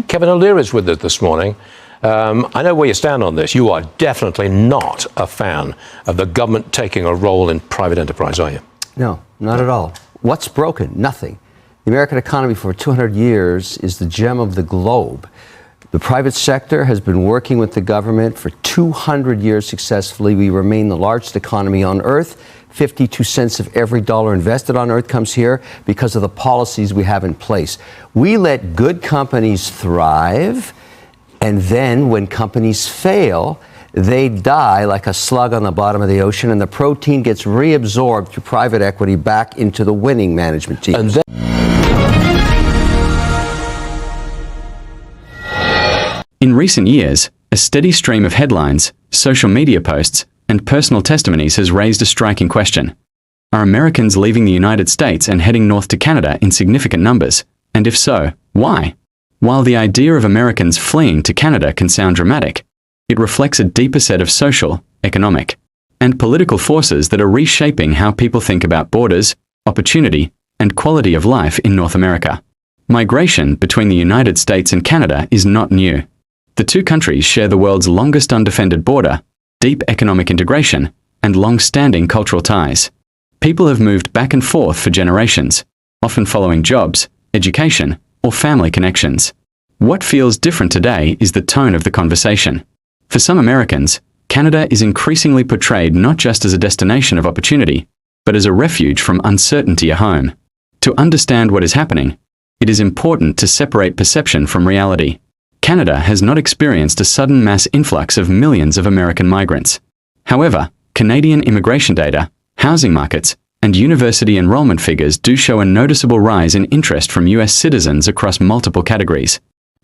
Kevin O'Leary is with us this morning. I know where you stand on this. You are definitely not a fan of the government taking a role in private enterprise, are you? No, not at all. What's broken? Nothing. The American economy for 200 years is the gem of the globe. The private sector has been working with the government for 200 years successfully. We remain the largest economy on earth. 52 cents of every dollar invested on earth comes here because of the policies we have in place. We let good companies thrive, and then when companies fail, they die like a slug on the bottom of the ocean, and the protein gets reabsorbed through private equity back into the winning management teams. In recent years, a steady stream of headlines, social media posts, and personal testimonies has raised a striking question. Are Americans leaving the United States and heading north to Canada in significant numbers? And if so, why? While the idea of Americans fleeing to Canada can sound dramatic, it reflects a deeper set of social, economic, and political forces that are reshaping how people think about borders, opportunity, and quality of life in North America. Migration between the United States and Canada is not new. The two countries share the world's longest undefended border, deep economic integration, and long-standing cultural ties. People have moved back and forth for generations, often following jobs, education, or family connections. What feels different today is the tone of the conversation. For some Americans, Canada is increasingly portrayed not just as a destination of opportunity, but as a refuge from uncertainty at home. To understand what is happening, it is important to separate perception from reality. Canada has not experienced a sudden mass influx of millions of American migrants. However, Canadian immigration data, housing markets, and university enrollment figures do show a noticeable rise in interest from U.S. citizens across multiple categories.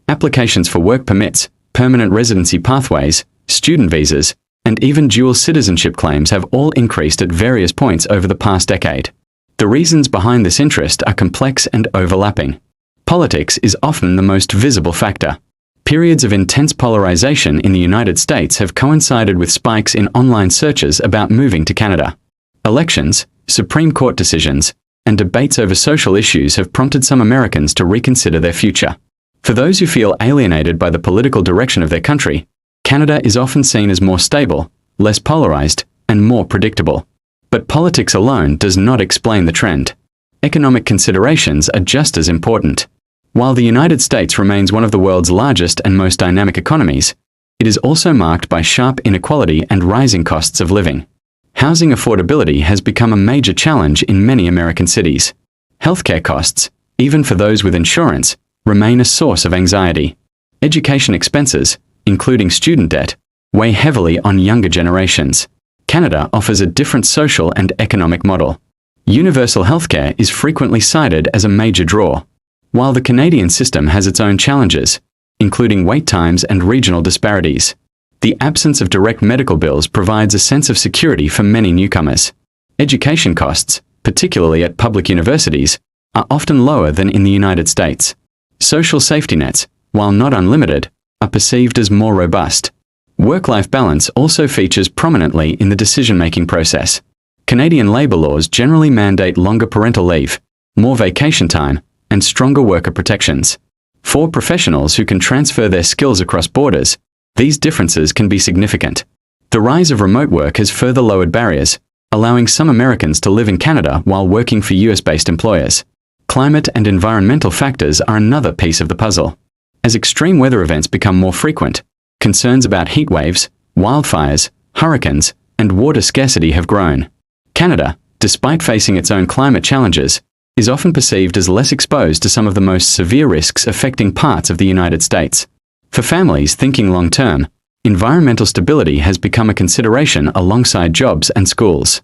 Applications for work permits, permanent residency pathways, student visas, and even dual citizenship claims have all increased at various points over the past decade. The reasons behind this interest are complex and overlapping. Politics is often the most visible factor. Periods of intense polarization in the United States have coincided with spikes in online searches about moving to Canada. Elections, Supreme Court decisions, and debates over social issues have prompted some Americans to reconsider their future. For those who feel alienated by the political direction of their country, Canada is often seen as more stable, less polarized, and more predictable. But politics alone does not explain the trend. Economic considerations are just as important. While the United States remains one of the world's largest and most dynamic economies, it is also marked by sharp inequality and rising costs of living. Housing affordability has become a major challenge in many American cities. Healthcare costs, even for those with insurance, remain a source of anxiety. Education expenses, including student debt, weigh heavily on younger generations. Canada offers a different social and economic model. Universal healthcare is frequently cited as a major draw. While the Canadian system has its own challenges, including wait times and regional disparities, the absence of direct medical bills provides a sense of security for many newcomers. Education costs, particularly at public universities, are often lower than in the United States. Social safety nets, while not unlimited, are perceived as more robust. Work-life balance also features prominently in the decision-making process. Canadian labour laws generally mandate longer parental leave, more vacation time, and stronger worker protections. For professionals who can transfer their skills across borders, these differences can be significant. The rise of remote work has further lowered barriers, allowing some Americans to live in Canada while working for US-based employers. Climate and environmental factors are another piece of the puzzle. As extreme weather events become more frequent, concerns about heat waves, wildfires, hurricanes, and water scarcity have grown. Canada, despite facing its own climate challenges, is often perceived as less exposed to some of the most severe risks affecting parts of the United States. For families thinking long-term, environmental stability has become a consideration alongside jobs and schools.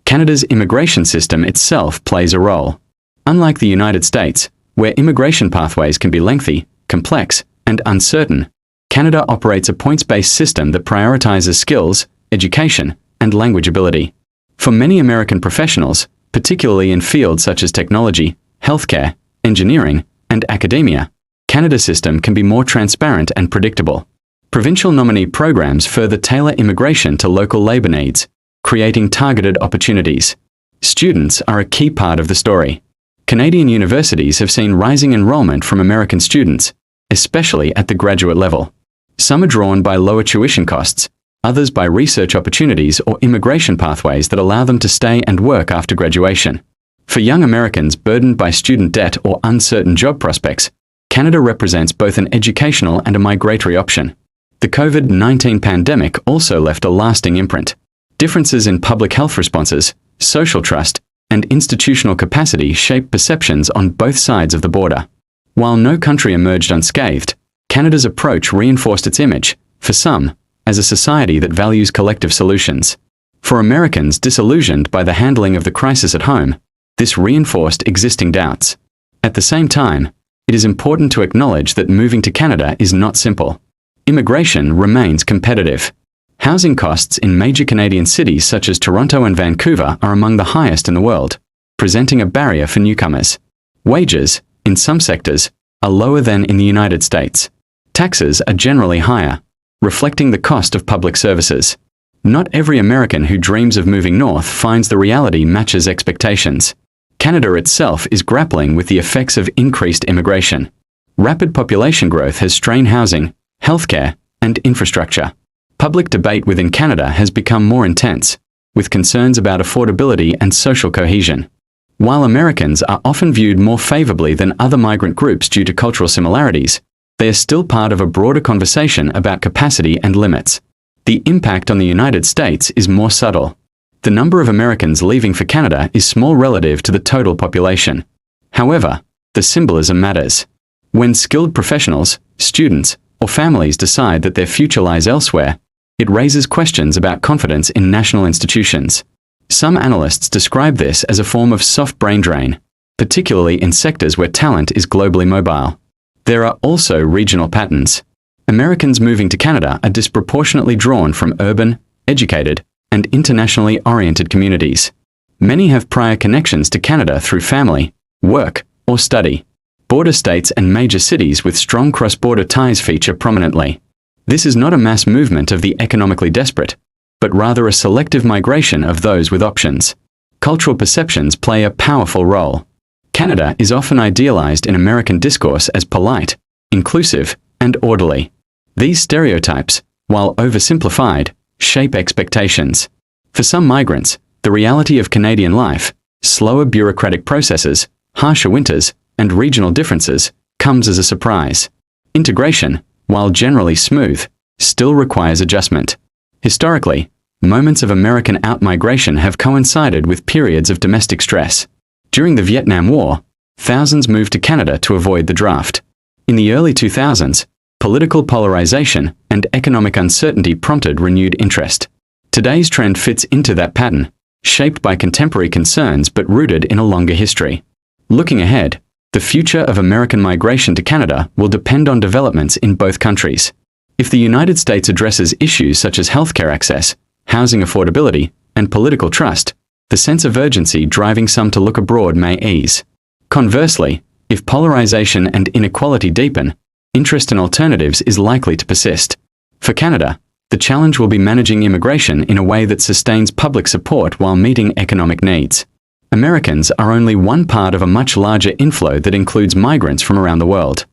Canada's immigration system itself plays a role. Unlike the United States, where immigration pathways can be lengthy, complex, and uncertain, Canada operates a points-based system that prioritizes skills, education, and language ability. For many American professionals, particularly in fields such as technology, healthcare, engineering, and academia, Canada's system can be more transparent and predictable. Provincial nominee programs further tailor immigration to local labor needs, creating targeted opportunities. Students are a key part of the story. Canadian universities have seen rising enrollment from American students, especially at the graduate level. Some are drawn by lower tuition costs, others by research opportunities or immigration pathways that allow them to stay and work after graduation. For young Americans burdened by student debt or uncertain job prospects, Canada represents both an educational and a migratory option. The COVID-19 pandemic also left a lasting imprint. Differences in public health responses, social trust, and institutional capacity shape perceptions on both sides of the border. While no country emerged unscathed, Canada's approach reinforced its image, for some, as a society that values collective solutions. For Americans disillusioned by the handling of the crisis at home, this reinforced existing doubts. At the same time, it is important to acknowledge that moving to Canada is not simple. Immigration remains competitive. Housing costs in major Canadian cities such as Toronto and Vancouver are among the highest in the world, presenting a barrier for newcomers. Wages, in some sectors, are lower than in the United States. Taxes are generally higher, reflecting the cost of public services. Not every American who dreams of moving north finds the reality matches expectations. Canada itself is grappling with the effects of increased immigration. Rapid population growth has strained housing, healthcare, and infrastructure. Public debate within Canada has become more intense, with concerns about affordability and social cohesion. While Americans are often viewed more favorably than other migrant groups due to cultural similarities, they are still part of a broader conversation about capacity and limits. The impact on the United States is more subtle. The number of Americans leaving for Canada is small relative to the total population. However, the symbolism matters. When skilled professionals, students, or families decide that their future lies elsewhere, it raises questions about confidence in national institutions. Some analysts describe this as a form of soft brain drain, particularly in sectors where talent is globally mobile. There are also regional patterns. Americans moving to Canada are disproportionately drawn from urban, educated, and internationally oriented communities. Many have prior connections to Canada through family, work, or study. Border states and major cities with strong cross-border ties feature prominently. This is not a mass movement of the economically desperate, but rather a selective migration of those with options. Cultural perceptions play a powerful role. Canada is often idealized in American discourse as polite, inclusive, and orderly. These stereotypes, while oversimplified, shape expectations. For some migrants, the reality of Canadian life, slower bureaucratic processes, harsher winters, and regional differences, comes as a surprise. Integration, while generally smooth, still requires adjustment. Historically, moments of American outmigration have coincided with periods of domestic stress. During the Vietnam War, thousands moved to Canada to avoid the draft. In the early 2000s, political polarization and economic uncertainty prompted renewed interest. Today's trend fits into that pattern, shaped by contemporary concerns but rooted in a longer history. Looking ahead, the future of American migration to Canada will depend on developments in both countries. If the United States addresses issues such as healthcare access, housing affordability, and political trust, the sense of urgency driving some to look abroad may ease. Conversely, if polarization and inequality deepen, interest in alternatives is likely to persist. For Canada, the challenge will be managing immigration in a way that sustains public support while meeting economic needs. Americans are only one part of a much larger inflow that includes migrants from around the world.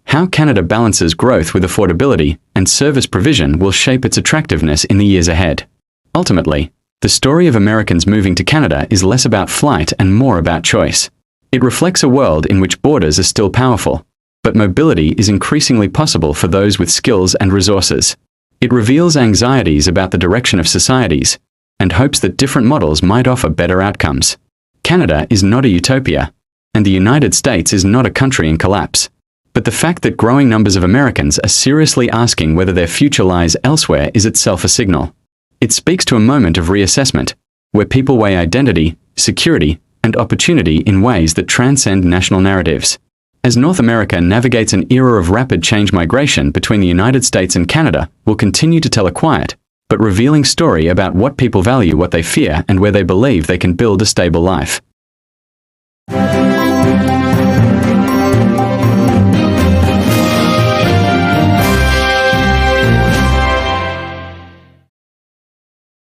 How Canada balances growth with affordability and service provision will shape its attractiveness in the years ahead. Ultimately, the story of Americans moving to Canada is less about flight and more about choice. It reflects a world in which borders are still powerful, but mobility is increasingly possible for those with skills and resources. It reveals anxieties about the direction of societies and hopes that different models might offer better outcomes. Canada is not a utopia, and the United States is not a country in collapse. But the fact that growing numbers of Americans are seriously asking whether their future lies elsewhere is itself a signal. It speaks to a moment of reassessment, where people weigh identity, security, and opportunity in ways that transcend national narratives. As North America navigates an era of rapid change, migration between the United States and Canada will continue to tell a quiet, but revealing story about what people value, what they fear, and where they believe they can build a stable life.